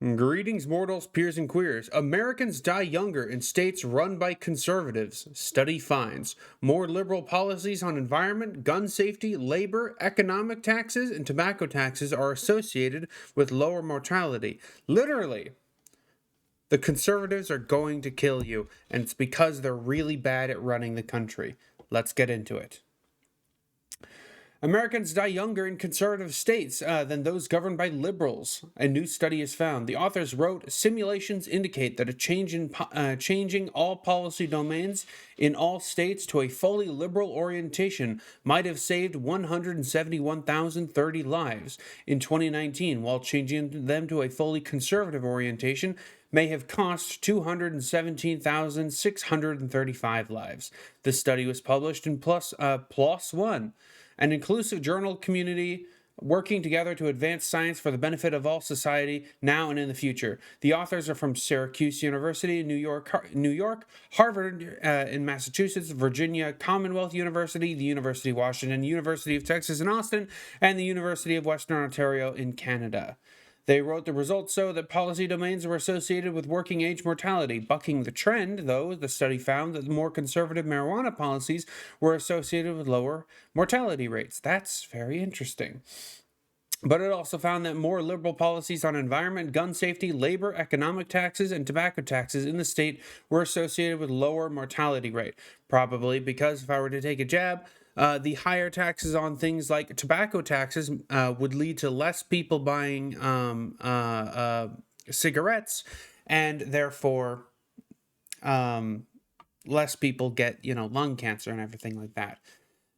Greetings, mortals, peers, and queers. Americans die younger in states run by conservatives. Study finds more liberal policies on environment, gun safety, labor, economic taxes, and tobacco taxes are associated with lower mortality. Literally, the conservatives are going to kill you, and it's because they're really bad at running the country. Let's get into it. Americans die younger in conservative states than those governed by liberals. A new study has found. The authors wrote, simulations indicate that a change in changing all policy domains in all states to a fully liberal orientation might have saved 171,030 lives in 2019, while changing them to a fully conservative orientation may have cost 217,635 lives. The study was published in PLOS One, an inclusive journal community working together to advance science for the benefit of all society now and in the future. The authors are from Syracuse University in New York, Harvard in Massachusetts, Virginia Commonwealth University, the University of Washington, University of Texas in Austin, and the University of Western Ontario in Canada. They wrote the results show that policy domains were associated with working age mortality. Bucking the trend, though, the study found that the more conservative marijuana policies were associated with lower mortality rates. That's very interesting. But it also found that more liberal policies on environment, gun safety, labor, economic taxes, and tobacco taxes in the state were associated with lower mortality rate. Probably because if I were to take a jab, the higher taxes on things like tobacco taxes would lead to less people buying cigarettes, and therefore less people get, lung cancer and everything like that.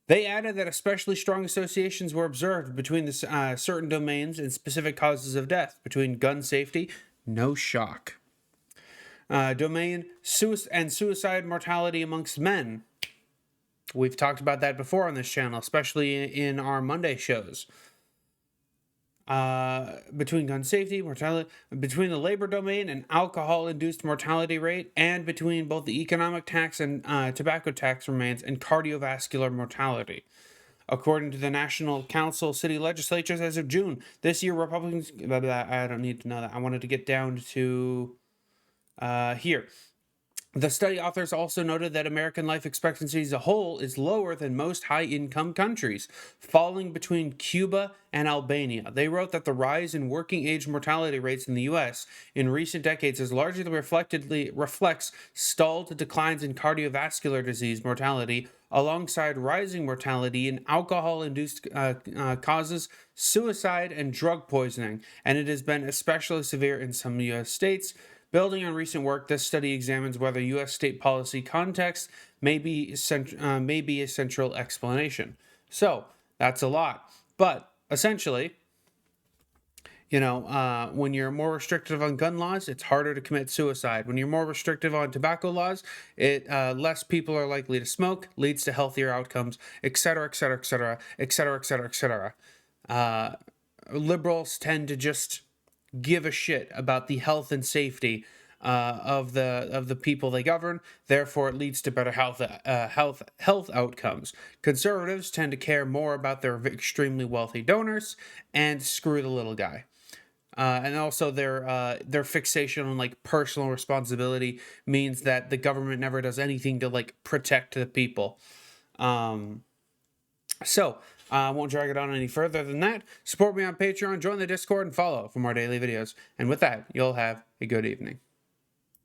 They added that especially strong associations were observed between the certain domains and specific causes of death. Between gun safety, no shock. Domain and suicide mortality amongst men. We've talked about that before on this channel, especially in our Monday shows. Between gun safety, mortality, between the labor domain and alcohol-induced mortality rate, and between both the economic tax and tobacco tax remains and cardiovascular mortality. According to the National Council of City Legislatures as of June, this year Republicans... I don't need to know that. I wanted to get down to here. The study authors also noted that American life expectancy as a whole is lower than most high-income countries, falling between Cuba and Albania. They wrote that the rise in working-age mortality rates in the U.S. in recent decades has largely reflects stalled declines in cardiovascular disease mortality, alongside rising mortality in alcohol-induced causes, suicide, and drug poisoning, and it has been especially severe in some U.S. states. Building on recent work, this study examines whether U.S. state policy context may be a central explanation. So, that's a lot. But, essentially, when you're more restrictive on gun laws, it's harder to commit suicide. When you're more restrictive on tobacco laws, less people are likely to smoke, leads to healthier outcomes, etc., etc., etc., etc., etc., etc. Liberals tend to just give a shit about the health and safety of the people they govern. Therefore, it leads to better health outcomes. Conservatives tend to care more about their extremely wealthy donors and screw the little guy. And also their fixation on personal responsibility means that the government never does anything to protect the people. So, I won't drag it on any further than that. Support me on Patreon, join the Discord, and follow for more daily videos. And with that, you'll have a good evening.